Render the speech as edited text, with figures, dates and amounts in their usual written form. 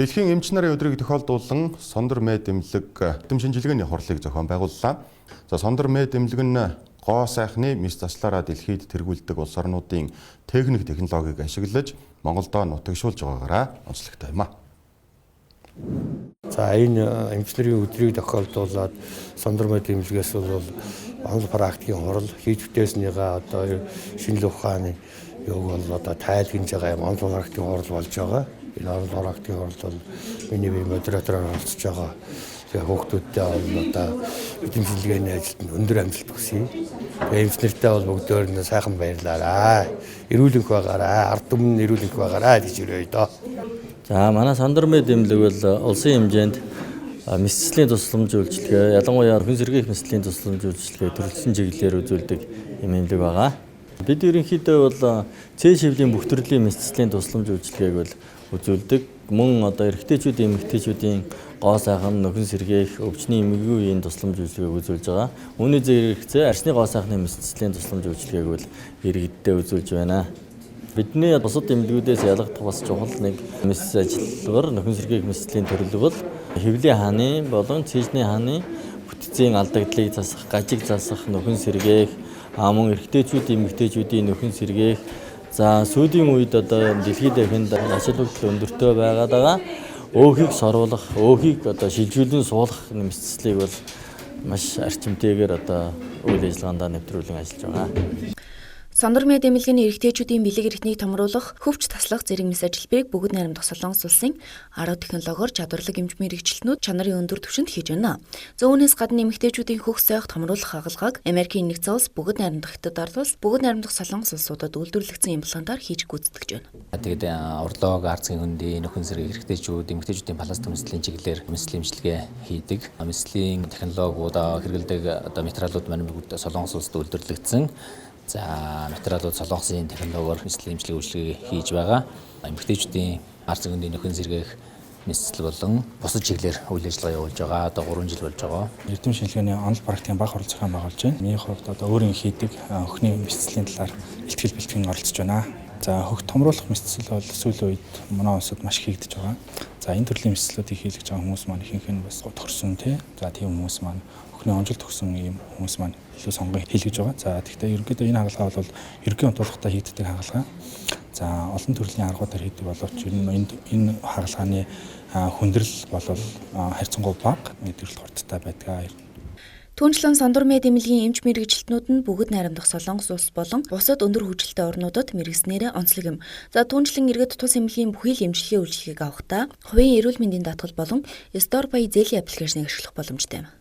Дэлхийн эмч нарын өдрийг тохиолдуулан Сондөр мед эмнэлэг эдэм шинжилгээний хурлыг зохион байгууллаа. За Сондөр мед эмнэлэг нь гоо сайхны мэс заслаараа дэлхийд тэргүүлдэг улс орнуудын технологиг ашиглаж Монголдо нутагшуулж байгаагаараа онцлогтой юм а. За энэ эмч нарын өдрийг тохиолдуулаад Сондөр мед эмнэлгээс бол онл практикийн хурал хийж бүтээснийгаа одоо шинжлэх ухааны юуг бол одоо тайлгнаж байгаа юм онл практикийн хурал болж байгаа. Энэ онл практикийн хурал бол миний бие модератороор оролцож байгаа. Тэгээ хүүхдүүдтэй бол одоо эдийн шинжилгээний ажилд өндөр амжилт хүсье. Тэгээ эмч нартай бол бүгдөө нь сайхан баярлаарай. Эрүүл энх байгаарай, ард түмэн эрүүл энх байгаарай гэж өрөөё доо. За манай Сондөр мед эмнэлэг бол улсын хэмжээнд мэсцлийн тусламж үйлчилгээ, ялангуяа хүн сэргээх мэсцлийн тусламж үйлчилгээ төрөлсөн чиглэлээр үзүүлдэг эмнэлэг байгаа. Бид ерөнхийдөө бол цээ шивлийн бүх төрлийн мэсцлийн тусламж үйлчилгээг бол үзүүлдэг. Мөн одоо эрэгтэйчүүдийн, эмэгтэйчүүдийн гоо сайхан, нөхөн сэргээх, өвчний эмгэггүй үеийн тусламж үйлчилгээг үзүүлж байгаа. Үүний зэрэгцээ арсны гоо сайхны мэсцлийн тусламж үйлчилгээг бол иргэддээ үзүүлж байна. Бидний бусад эмнэлгүүдээс ялгах бас чухал нэг мэс ажилбар нөхөн сэргээх мэсцлийн төрөл бол хэвлийн хааны болон цэжний хааны бүтцийн алдагдлыг засах, гажиг засах, нөхөн сэргээх, мөн эрэгтэйчүүдийн, эмэгтэйчүүдийн нөхөн сэргээх. За сүүлийн үед одоо дэлхийд дахинд ачаал бүгдэл өндөртэй байгаад байгаа. Өөхийг соруулах, өөхийг одоо шилжүүлэн суулгах нэмэлтслийг бол маш арчимтэйгээр одоо үйл ажиллагаанд нэвтрүүлэн ажиллаж байгаа. Сондөр мед эмнэлгийн эрэгтэйчүүдийн бэлэг эрхтнийг томруулах, хөвч таслах зэрэг мэс ажилбарыг Бүгд найрамдах Солонгос улсын 10 технологиор чадварлаг эмч мэрэгчлэнүүд чанарын өндөр түвшинд хийж байна. Зөөнөөс гадна эмэгтэйчүүдийн хөх сойх томруулах хагалгааг Америкийн нэгдсэн улс, Бүгд найрамдах Хятад ард улс, Бүгд найрамдах Солонгос улсуудад үйлдвэрлэгдсэн имплантаар хийж гүйцэтгэж байна. Тэгээд урлог, арцгийн хөндий, нөхөн сэрэг эрэгтэйчүүд, эмэгтэйчүүдийн пластик мэслийн чиглэлээр мэслийн эмчилгээ хийдэг. Мэслийн технологиуд хэрэгэлдэг одоо материалууд маань бүгд Солонгос улсад үйлдвэрлэгдсэн. За материалууд Солонгосын технологиор мэслийн эмчилгээ үйлчилгээ хийж байгаа. Эмэгтэйчүүдийн арцгийн хөндий, нөхөн сэргээх мэсцэл болон бусад чиглэлээр үйл ажиллагаа явуулж байгаа. Одоо 3 жил болж байгаа. Эрдэм шинжилгээний онл практикийн баг хурал зохион байгуулж байна. Миний хувьд одоо өөрийн хийдэг өхний мэсцлийн талаар ихтгэл бэлтгэн оролцож байна. За хөх томруулах мэсцэл бол сүүлийн үед манай улсад маш хийгдэж байгаа. За энэ төрлийн мэсцлүүдийг хийлгэж байгаа хүмүүс маань ихэнх нь бас төгссөн тий. За тийм хүмүүс маань өхний онжил төгссөн ийм хүмүүс маань илүү сонгон хийлгэж байгаа. За тэгэхээр ерөнхийдөө энэ хагалгаа бол ерөнхий онцлогтой хийгддэг хагалгаа. За олон төрлийн аргуудаар хийдэг боловч энэ хагалгааны хүндрэл бол харьцангуй бага мэдрэлт хурдтай байдаг. Түүнчлэн Сондөр мед эмнэлгийн эмч мэрэгчлэтнүүд нь Бүгд найрамдах Солонгос улс болон бусад өндөр хөгжилтэй орнуудад мэрэгснээрээ онцлог юм. За түүнчлэн иргэд тус эмнэлгийн бүхий л эмчилгээ үйлчилгээг авахдаа хувийн эрүүл мэндийн даатгал болон Store Buy зээлийн аппликейшнийг ашиглах боломжтой юм.